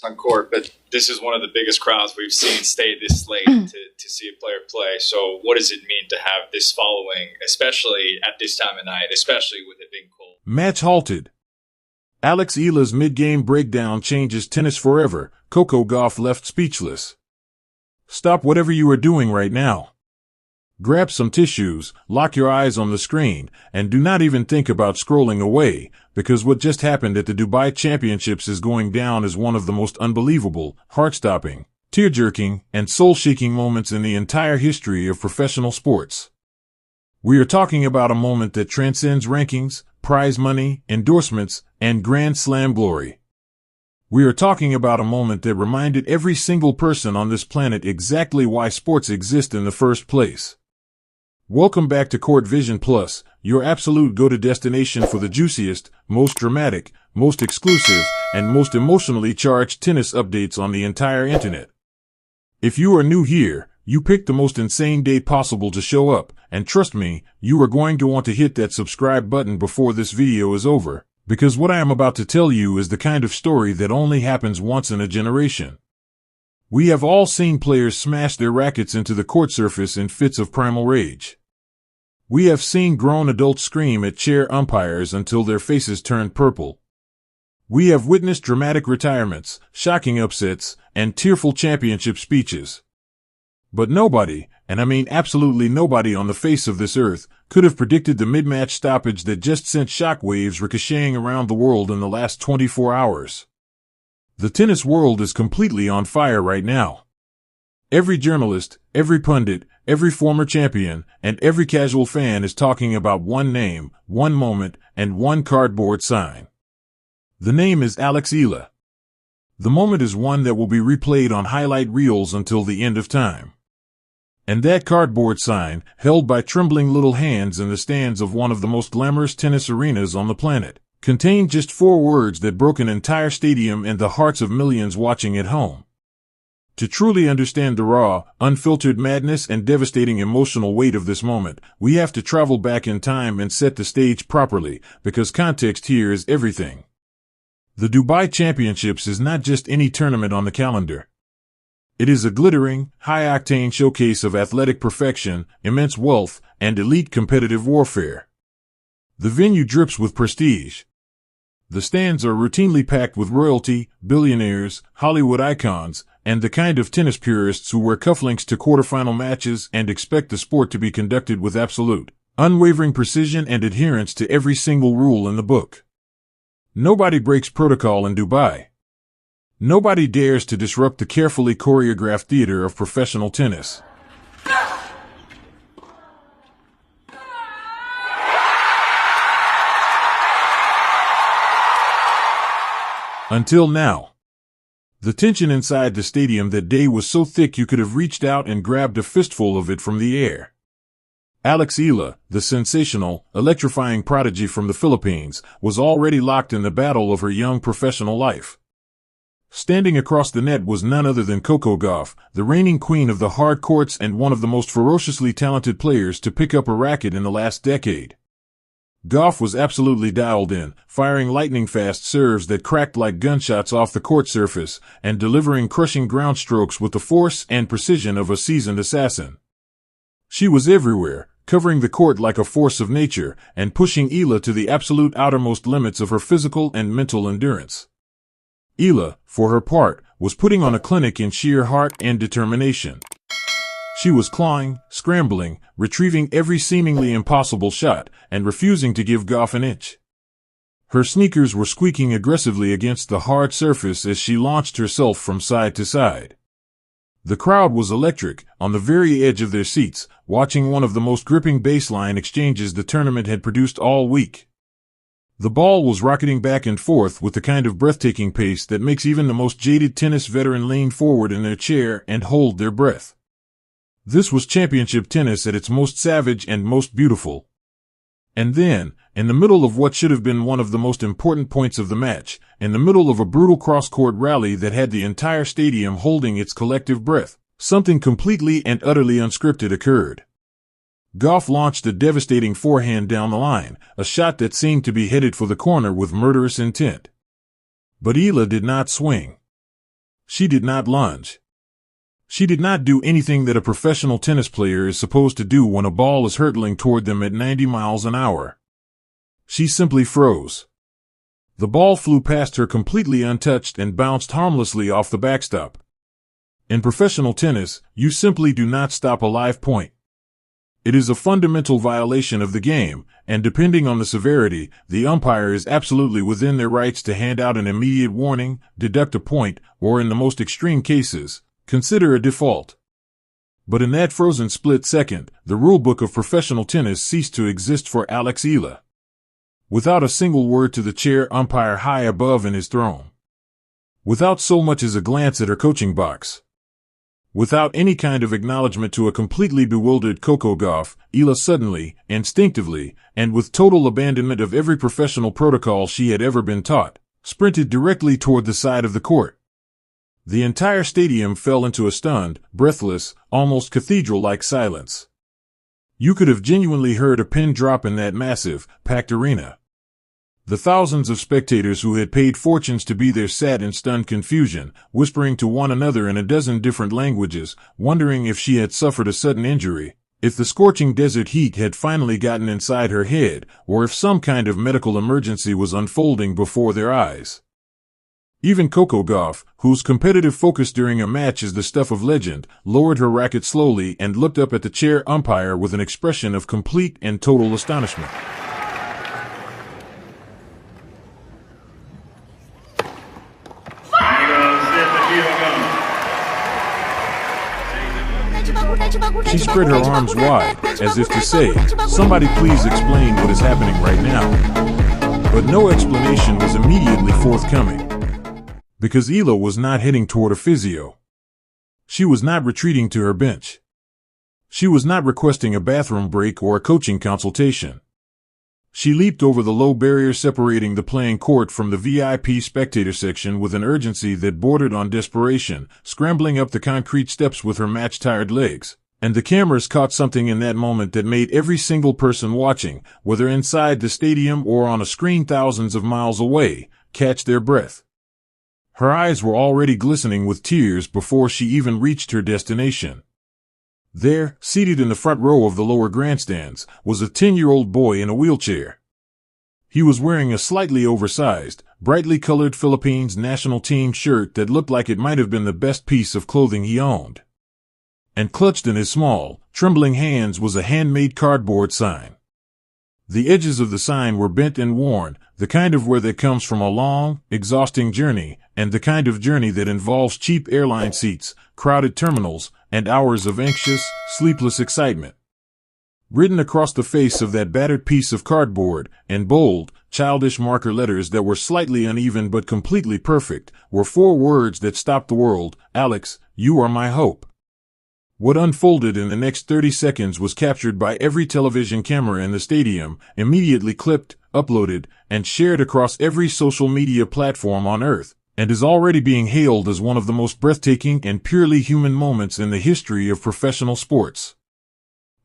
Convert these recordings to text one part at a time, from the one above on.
on court, but this is one of the biggest crowds we've seen stay this late to see a player play. So what does it mean to have this following, especially at this time of night, especially with it being cold? Match halted. Eala's mid-game breakdown changes tennis forever. Coco Gauff left speechless. Stop whatever you are doing right now. Grab some tissues, lock your eyes on the screen, and do not even think about scrolling away, because what just happened at the Dubai Championships is going down as one of the most unbelievable, heart-stopping, tear-jerking, and soul-shaking moments in the entire history of professional sports. We are talking about a moment that transcends rankings, prize money, endorsements, and Grand Slam glory. We are talking about a moment that reminded every single person on this planet exactly why sports exist in the first place. Welcome back to Court Vision Plus, your absolute go-to destination for the juiciest, most dramatic, most exclusive, and most emotionally charged tennis updates on the entire internet. If you are new here, you picked the most insane day possible to show up, and trust me, you are going to want to hit that subscribe button before this video is over, because what I am about to tell you is the kind of story that only happens once in a generation. We have all seen players smash their rackets into the court surface in fits of primal rage. We have seen grown adults scream at chair umpires until their faces turned purple. We have witnessed dramatic retirements, shocking upsets, and tearful championship speeches. But nobody, and I mean absolutely nobody on the face of this earth, could have predicted the mid-match stoppage that just sent shockwaves ricocheting around the world in the last 24 hours. The tennis world is completely on fire right now. Every journalist, every pundit, every former champion, and every casual fan is talking about one name, one moment, and one cardboard sign. The name is Eala. The moment is one that will be replayed on highlight reels until the end of time. And that cardboard sign, held by trembling little hands in the stands of one of the most glamorous tennis arenas on the planet, contained just 4 words that broke an entire stadium and the hearts of millions watching at home. To truly understand the raw, unfiltered madness and devastating emotional weight of this moment, we have to travel back in time and set the stage properly, because context here is everything. The Dubai Championships is not just any tournament on the calendar. It is a glittering, high-octane showcase of athletic perfection, immense wealth, and elite competitive warfare. The venue drips with prestige. The stands are routinely packed with royalty, billionaires, Hollywood icons, and the kind of tennis purists who wear cufflinks to quarterfinal matches and expect the sport to be conducted with absolute, unwavering precision and adherence to every single rule in the book. Nobody breaks protocol in Dubai. Nobody dares to disrupt the carefully choreographed theater of professional tennis. Until now. The tension inside the stadium that day was so thick you could have reached out and grabbed a fistful of it from the air. Eala, the sensational, electrifying prodigy from the Philippines, was already locked in the battle of her young professional life. Standing across the net was none other than Coco Gauff, the reigning queen of the hard courts and one of the most ferociously talented players to pick up a racket in the last decade. Gauff was absolutely dialed in, firing lightning-fast serves that cracked like gunshots off the court surface, and delivering crushing ground strokes with the force and precision of a seasoned assassin. She was everywhere, covering the court like a force of nature, and pushing Eala to the absolute outermost limits of her physical and mental endurance. Eala, for her part, was putting on a clinic in sheer heart and determination. She was clawing, scrambling, retrieving every seemingly impossible shot, and refusing to give Gauff an inch. Her sneakers were squeaking aggressively against the hard surface as she launched herself from side to side. The crowd was electric, on the very edge of their seats, watching one of the most gripping baseline exchanges the tournament had produced all week. The ball was rocketing back and forth with the kind of breathtaking pace that makes even the most jaded tennis veteran lean forward in their chair and hold their breath. This was championship tennis at its most savage and most beautiful. And then, in the middle of what should have been one of the most important points of the match, in the middle of a brutal cross-court rally that had the entire stadium holding its collective breath, something completely and utterly unscripted occurred. Gauff launched a devastating forehand down the line, a shot that seemed to be headed for the corner with murderous intent. But Eala did not swing. She did not lunge. She did not do anything that a professional tennis player is supposed to do when a ball is hurtling toward them at 90 miles an hour. She simply froze. The ball flew past her completely untouched and bounced harmlessly off the backstop. In professional tennis, you simply do not stop a live point. It is a fundamental violation of the game, and depending on the severity, the umpire is absolutely within their rights to hand out an immediate warning, deduct a point, or in the most extreme cases, consider a default. But in that frozen split second, the rulebook of professional tennis ceased to exist for Alex Eala. Without a single word to the chair umpire high above in his throne. Without so much as a glance at her coaching box. Without any kind of acknowledgement to a completely bewildered Coco Gauff, Eala suddenly, instinctively, and with total abandonment of every professional protocol she had ever been taught, sprinted directly toward the side of the court. The entire stadium fell into a stunned, breathless, almost cathedral-like silence. You could have genuinely heard a pin drop in that massive, packed arena. The thousands of spectators who had paid fortunes to be there sat in stunned confusion, whispering to one another in a dozen different languages, wondering if she had suffered a sudden injury, if the scorching desert heat had finally gotten inside her head, or if some kind of medical emergency was unfolding before their eyes. Even Coco Gauff, whose competitive focus during a match is the stuff of legend, lowered her racket slowly and looked up at the chair umpire with an expression of complete and total astonishment. She spread her arms wide, as if to say, "Somebody please explain what is happening right now." But no explanation was immediately forthcoming. Because Eala was not heading toward a physio. She was not retreating to her bench. She was not requesting a bathroom break or a coaching consultation. She leaped over the low barrier separating the playing court from the VIP spectator section with an urgency that bordered on desperation, scrambling up the concrete steps with her match-tired legs. And the cameras caught something in that moment that made every single person watching, whether inside the stadium or on a screen thousands of miles away, catch their breath. Her eyes were already glistening with tears before she even reached her destination. There, seated in the front row of the lower grandstands, was a 10-year-old boy in a wheelchair. He was wearing a slightly oversized, brightly colored Philippines national team shirt that looked like it might have been the best piece of clothing he owned. And clutched in his small, trembling hands was a handmade cardboard sign. The edges of the sign were bent and worn, the kind of wear that comes from a long, exhausting journey, and the kind of journey that involves cheap airline seats, crowded terminals, and hours of anxious, sleepless excitement. Written across the face of that battered piece of cardboard, in bold, childish marker letters that were slightly uneven but completely perfect, were 4 words that stopped the world: "Alex, you are my hope." What unfolded in the next 30 seconds was captured by every television camera in the stadium, immediately clipped, uploaded, and shared across every social media platform on Earth, and is already being hailed as one of the most breathtaking and purely human moments in the history of professional sports.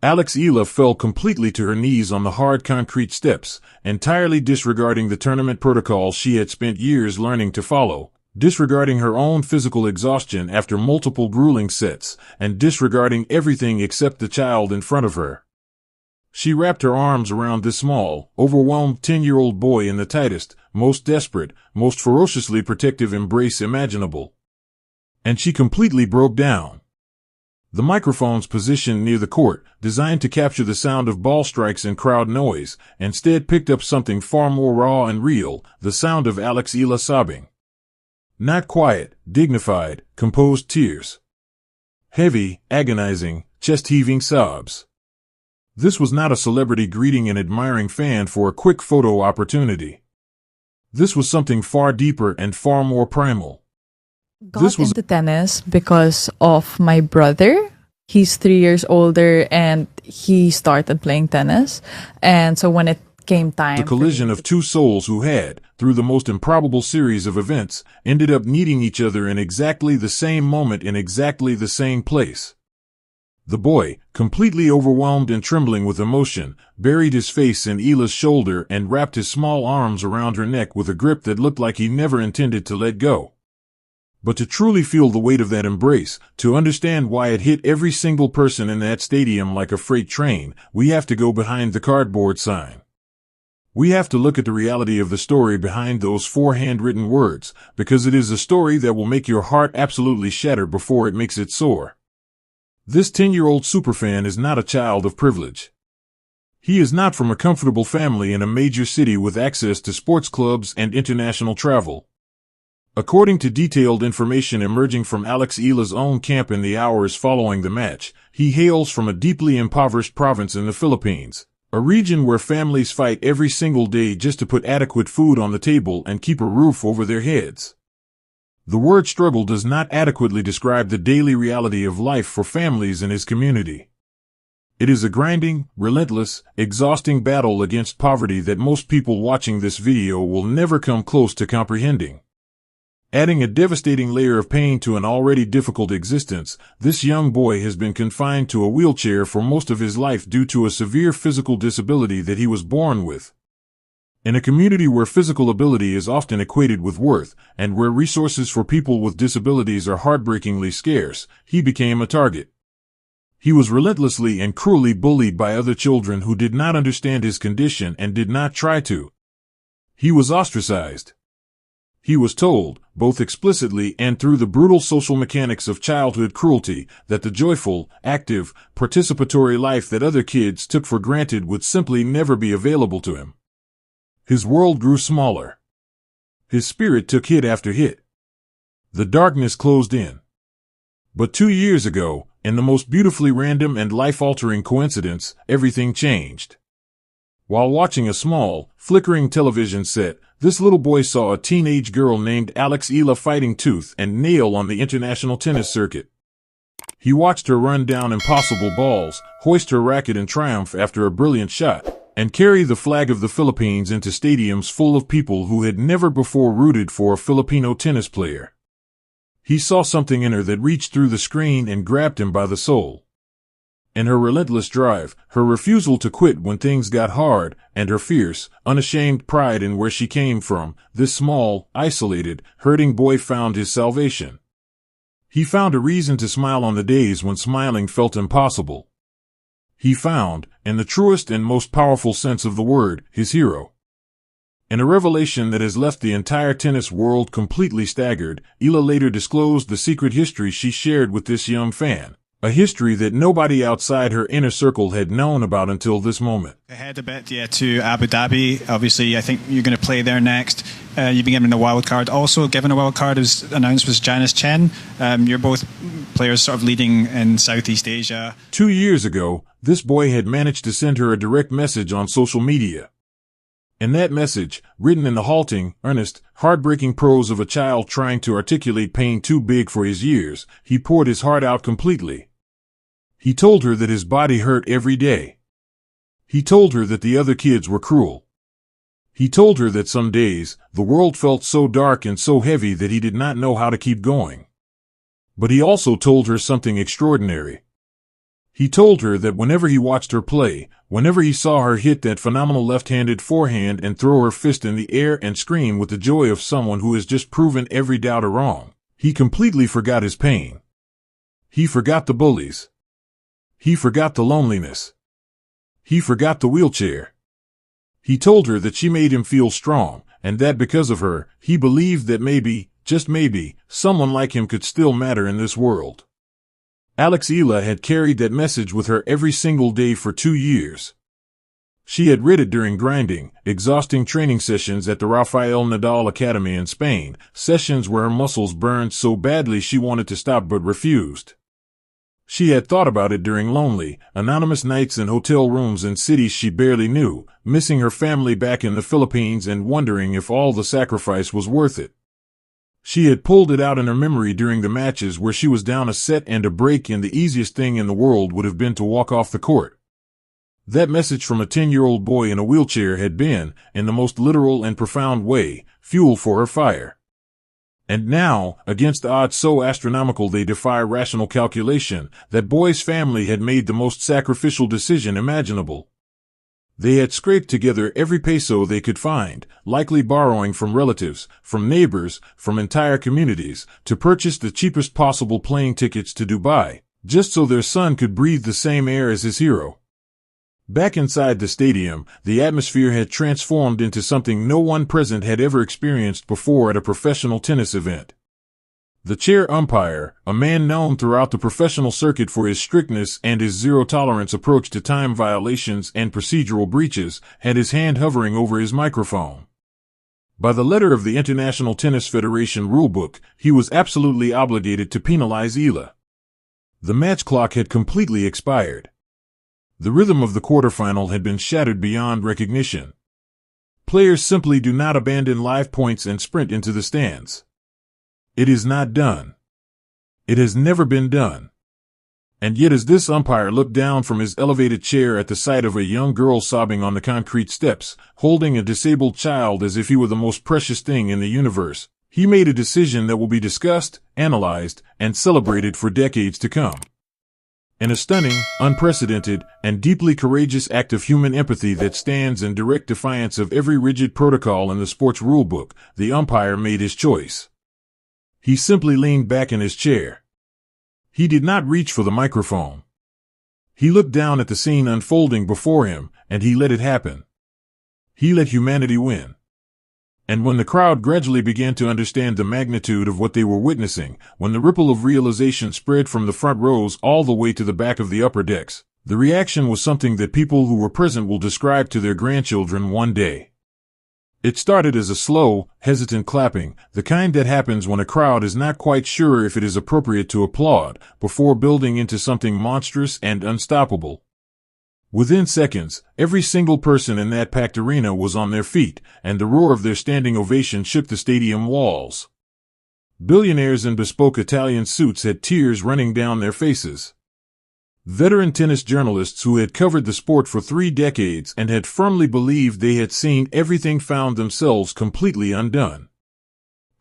Alex Eala fell completely to her knees on the hard concrete steps, entirely disregarding the tournament protocols she had spent years learning to follow, disregarding her own physical exhaustion after multiple grueling sets, and disregarding everything except the child in front of her. She wrapped her arms around this small, overwhelmed 10-year-old boy in the tightest, most desperate, most ferociously protective embrace imaginable. And she completely broke down. The microphones positioned near the court, designed to capture the sound of ball strikes and crowd noise, instead picked up something far more raw and real, the sound of Alex Eala sobbing. Not quiet, dignified, composed tears. Heavy, agonizing, chest-heaving sobs. This was not a celebrity greeting an admiring fan for a quick photo opportunity. This was something far deeper and far more primal. Got into tennis because of my brother. He's 3 years older and he started playing tennis. And so when it came time, the collision of 2 souls who had, through the most improbable series of events, ended up meeting each other in exactly the same moment in exactly the same place. The boy, completely overwhelmed and trembling with emotion, buried his face in Eala's shoulder and wrapped his small arms around her neck with a grip that looked like he never intended to let go. But to truly feel the weight of that embrace, to understand why it hit every single person in that stadium like a freight train, we have to go behind the cardboard sign. We have to look at the reality of the story behind those 4 handwritten words, because it is a story that will make your heart absolutely shatter before it makes it soar. This 10-year-old superfan is not a child of privilege. He is not from a comfortable family in a major city with access to sports clubs and international travel. According to detailed information emerging from Alex Eala's own camp in the hours following the match, he hails from a deeply impoverished province in the Philippines, a region where families fight every single day just to put adequate food on the table and keep a roof over their heads. The word struggle does not adequately describe the daily reality of life for families in his community. It is a grinding, relentless, exhausting battle against poverty that most people watching this video will never come close to comprehending. Adding a devastating layer of pain to an already difficult existence, this young boy has been confined to a wheelchair for most of his life due to a severe physical disability that he was born with. In a community where physical ability is often equated with worth, and where resources for people with disabilities are heartbreakingly scarce, he became a target. He was relentlessly and cruelly bullied by other children who did not understand his condition and did not try to. He was ostracized. He was told, both explicitly and through the brutal social mechanics of childhood cruelty, that the joyful, active, participatory life that other kids took for granted would simply never be available to him. His world grew smaller. His spirit took hit after hit. The darkness closed in. But 2 years ago, in the most beautifully random and life-altering coincidence, everything changed. While watching a small, flickering television set, this little boy saw a teenage girl named Alex Eala fighting tooth and nail on the international tennis circuit. He watched her run down impossible balls, hoist her racket in triumph after a brilliant shot, and carry the flag of the Philippines into stadiums full of people who had never before rooted for a Filipino tennis player. He saw something in her that reached through the screen and grabbed him by the soul. In her relentless drive, her refusal to quit when things got hard, and her fierce, unashamed pride in where she came from, this small, isolated, hurting boy found his salvation. He found a reason to smile on the days when smiling felt impossible. He found, in the truest and most powerful sense of the word, his hero. In a revelation that has left the entire tennis world completely staggered, Eala later disclosed the secret history she shared with this young fan. A history that nobody outside her inner circle had known about until this moment. Ahead a bit, to Abu Dhabi. Obviously, I think you're going to play there next. You've been given a wild card. Also given a wild card, as announced, was Janice Chen. You're both players sort of leading in Southeast Asia. 2 years ago, this boy had managed to send her a direct message on social media. In that message, written in the halting, earnest, heartbreaking prose of a child trying to articulate pain too big for his years, he poured his heart out completely. He told her that his body hurt every day. He told her that the other kids were cruel. He told her that some days, the world felt so dark and so heavy that he did not know how to keep going. But he also told her something extraordinary. He told her that whenever he watched her play, whenever he saw her hit that phenomenal left-handed forehand and throw her fist in the air and scream with the joy of someone who has just proven every doubter wrong, he completely forgot his pain. He forgot the bullies. He forgot the loneliness. He forgot the wheelchair. He told her that she made him feel strong, and that because of her, he believed that maybe, just maybe, someone like him could still matter in this world. Alex Eala had carried that message with her every single day for 2 years. She had read it during grinding, exhausting training sessions at the Rafael Nadal Academy in Spain, sessions where her muscles burned so badly she wanted to stop but refused. She had thought about it during lonely, anonymous nights in hotel rooms in cities she barely knew, missing her family back in the Philippines and wondering if all the sacrifice was worth it. She had pulled it out in her memory during the matches where she was down a set and a break and the easiest thing in the world would have been to walk off the court. That message from a 10-year-old boy in a wheelchair had been, in the most literal and profound way, fuel for her fire. And now, against odds so astronomical they defy rational calculation, that boy's family had made the most sacrificial decision imaginable. They had scraped together every peso they could find, likely borrowing from relatives, from neighbors, from entire communities, to purchase the cheapest possible plane tickets to Dubai, just so their son could breathe the same air as his hero. Back inside the stadium, the atmosphere had transformed into something no one present had ever experienced before at a professional tennis event. The chair umpire, a man known throughout the professional circuit for his strictness and his zero-tolerance approach to time violations and procedural breaches, had his hand hovering over his microphone. By the letter of the International Tennis Federation rulebook, he was absolutely obligated to penalize Eala. The match clock had completely expired. The rhythm of the quarterfinal had been shattered beyond recognition. Players simply do not abandon live points and sprint into the stands. It is not done. It has never been done. And yet as this umpire looked down from his elevated chair at the sight of a young girl sobbing on the concrete steps, holding a disabled child as if he were the most precious thing in the universe, he made a decision that will be discussed, analyzed, and celebrated for decades to come. In a stunning, unprecedented, and deeply courageous act of human empathy that stands in direct defiance of every rigid protocol in the sports rulebook, the umpire made his choice. He simply leaned back in his chair. He did not reach for the microphone. He looked down at the scene unfolding before him, and he let it happen. He let humanity win. And when the crowd gradually began to understand the magnitude of what they were witnessing, when the ripple of realization spread from the front rows all the way to the back of the upper decks, the reaction was something that people who were present will describe to their grandchildren one day. It started as a slow, hesitant clapping, the kind that happens when a crowd is not quite sure if it is appropriate to applaud, before building into something monstrous and unstoppable. Within seconds, every single person in that packed arena was on their feet, and the roar of their standing ovation shook the stadium walls. Billionaires in bespoke Italian suits had tears running down their faces. Veteran tennis journalists who had covered the sport for 3 decades and had firmly believed they had seen everything found themselves completely undone.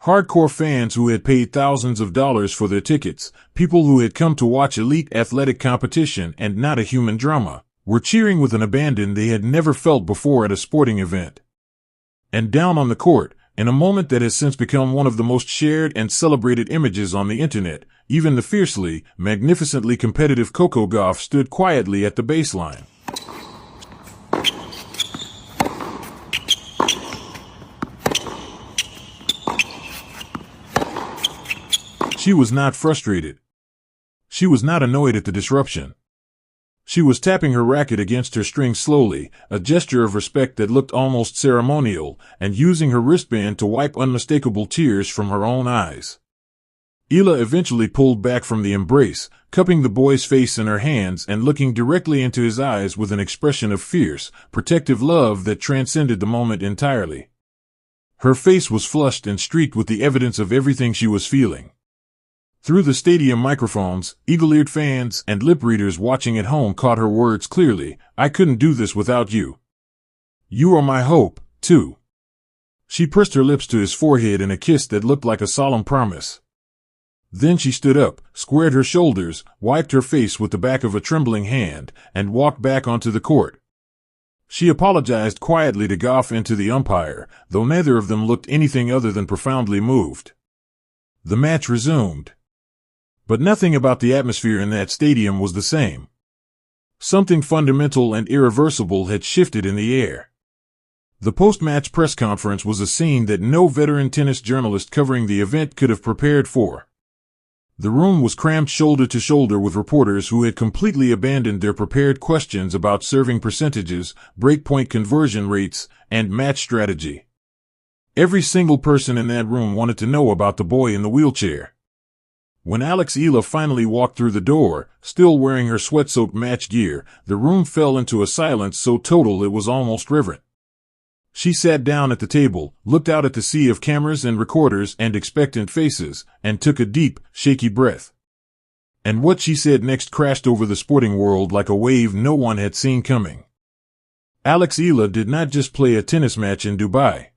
Hardcore fans who had paid thousands of dollars for their tickets, people who had come to watch elite athletic competition and not a human drama, were cheering with an abandon they had never felt before at a sporting event. And down on the court, in a moment that has since become one of the most shared and celebrated images on the internet, even the fiercely, magnificently competitive Coco Gauff stood quietly at the baseline. She was not frustrated. She was not annoyed at the disruption. She was tapping her racket against her string slowly, a gesture of respect that looked almost ceremonial, and using her wristband to wipe unmistakable tears from her own eyes. Eala eventually pulled back from the embrace, cupping the boy's face in her hands and looking directly into his eyes with an expression of fierce, protective love that transcended the moment entirely. Her face was flushed and streaked with the evidence of everything she was feeling. Through the stadium microphones, eagle-eared fans and lip readers watching at home caught her words clearly. "I couldn't do this without you. You are my hope, too." She pressed her lips to his forehead in a kiss that looked like a solemn promise. Then she stood up, squared her shoulders, wiped her face with the back of a trembling hand, and walked back onto the court. She apologized quietly to Gauff and to the umpire, though neither of them looked anything other than profoundly moved. The match resumed. But nothing about the atmosphere in that stadium was the same. Something fundamental and irreversible had shifted in the air. The post-match press conference was a scene that no veteran tennis journalist covering the event could have prepared for. The room was crammed shoulder to shoulder with reporters who had completely abandoned their prepared questions about serving percentages, breakpoint conversion rates, and match strategy. Every single person in that room wanted to know about the boy in the wheelchair. When Eala finally walked through the door, still wearing her sweat-soaked match gear, the room fell into a silence so total it was almost reverent. She sat down at the table, looked out at the sea of cameras and recorders and expectant faces, and took a deep, shaky breath. And what she said next crashed over the sporting world like a wave no one had seen coming. Eala did not just play a tennis match in Dubai.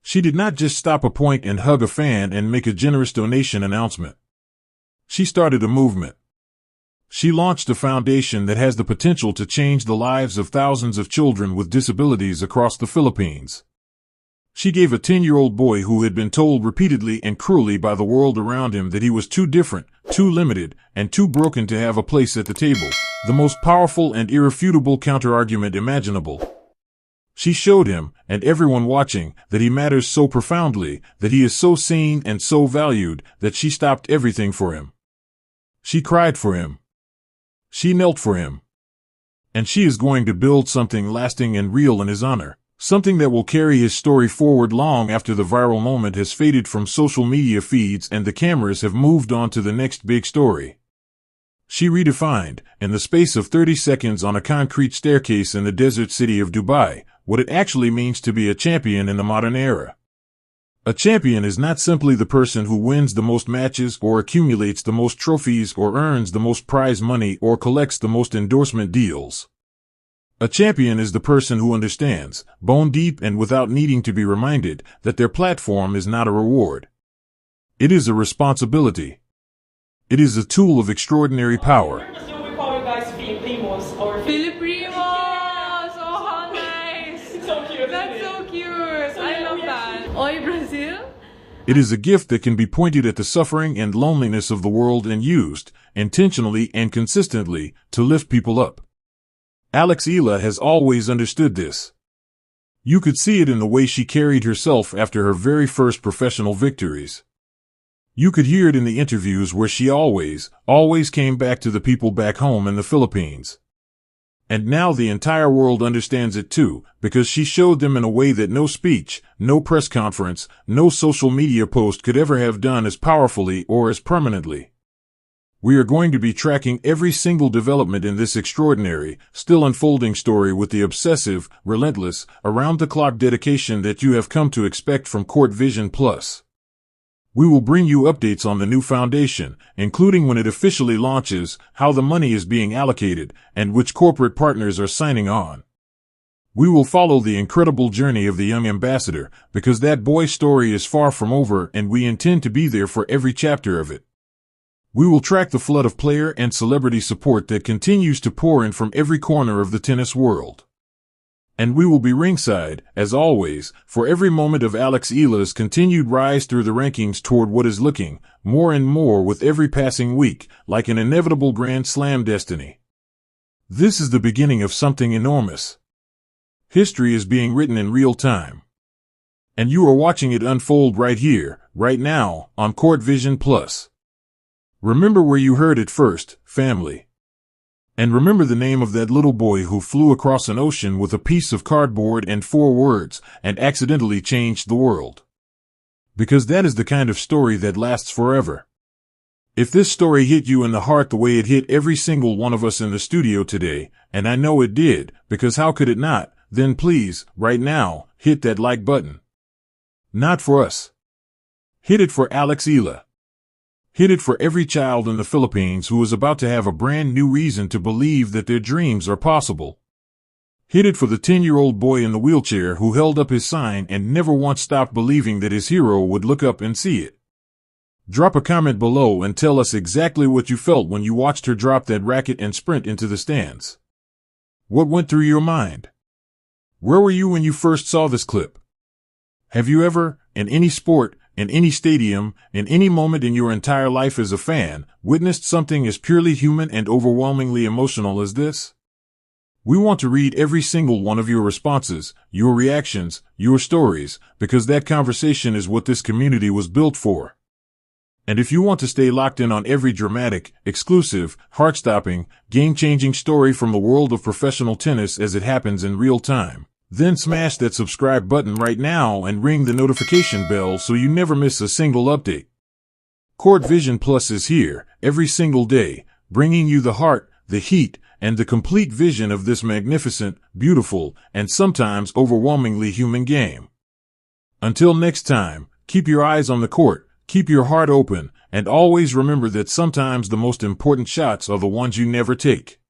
She did not just stop a point and hug a fan and make a generous donation announcement. She started a movement. She launched a foundation that has the potential to change the lives of thousands of children with disabilities across the Philippines. She gave a 10-year-old boy who had been told repeatedly and cruelly by the world around him that he was too different, too limited, and too broken to have a place at the table, the most powerful and irrefutable counterargument imaginable. She showed him, and everyone watching, that he matters so profoundly, that he is so seen and so valued, that she stopped everything for him. She cried for him. She knelt for him. And she is going to build something lasting and real in his honor, something that will carry his story forward long after the viral moment has faded from social media feeds and the cameras have moved on to the next big story. She redefined, in the space of 30 seconds on a concrete staircase in the desert city of Dubai, what it actually means to be a champion in the modern era. A champion is not simply the person who wins the most matches or accumulates the most trophies or earns the most prize money or collects the most endorsement deals. A champion is the person who understands, bone deep and without needing to be reminded, that their platform is not a reward. It is a responsibility. It is a tool of extraordinary power. We call you guys Filipinos or Filiprimos! Oh, how nice! It's so cute. That's so cute! I love that. Oi, Brazil? It is a gift that can be pointed at the suffering and loneliness of the world and used, intentionally and consistently, to lift people up. Eala has always understood this. You could see it in the way she carried herself after her very first professional victories. You could hear it in the interviews where she always came back to the people back home in the Philippines. And now the entire world understands it too, because she showed them in a way that no speech, no press conference, no social media post could ever have done as powerfully or as permanently. We are going to be tracking every single development in this extraordinary, still unfolding story with the obsessive, relentless, around-the-clock dedication that you have come to expect from Court Vision Plus. We will bring you updates on the new foundation, including when it officially launches, how the money is being allocated, and which corporate partners are signing on. We will follow the incredible journey of the young ambassador, because that boy's story is far from over and we intend to be there for every chapter of it. We will track the flood of player and celebrity support that continues to pour in from every corner of the tennis world. And we will be ringside, as always, for every moment of Eala's continued rise through the rankings toward what is looking, more and more with every passing week, like an inevitable Grand Slam destiny. This is the beginning of something enormous. History is being written in real time. And you are watching it unfold right here, right now, on Court Vision Plus. Remember where you heard it first, family. And remember the name of that little boy who flew across an ocean with a piece of cardboard and 4 words and accidentally changed the world. Because that is the kind of story that lasts forever. If this story hit you in the heart the way it hit every single one of us in the studio today, and I know it did, because how could it not, then please, right now, hit that like button. Not for us. Hit it for Eala. Hit it for every child in the Philippines who is about to have a brand new reason to believe that their dreams are possible. Hit it for the 10-year-old boy in the wheelchair who held up his sign and never once stopped believing that his hero would look up and see it. Drop a comment below and tell us exactly what you felt when you watched her drop that racket and sprint into the stands. What went through your mind? Where were you when you first saw this clip? Have you ever, in any sport, in any stadium, in any moment in your entire life as a fan, witnessed something as purely human and overwhelmingly emotional as this? We want to read every single one of your responses, your reactions, your stories, because that conversation is what this community was built for. And if you want to stay locked in on every dramatic, exclusive, heart-stopping, game-changing story from the world of professional tennis as it happens in real time, then smash that subscribe button right now and ring the notification bell so you never miss a single update. Court Vision Plus is here, every single day, bringing you the heart, the heat, and the complete vision of this magnificent, beautiful, and sometimes overwhelmingly human game. Until next time, keep your eyes on the court, keep your heart open, and always remember that sometimes the most important shots are the ones you never take.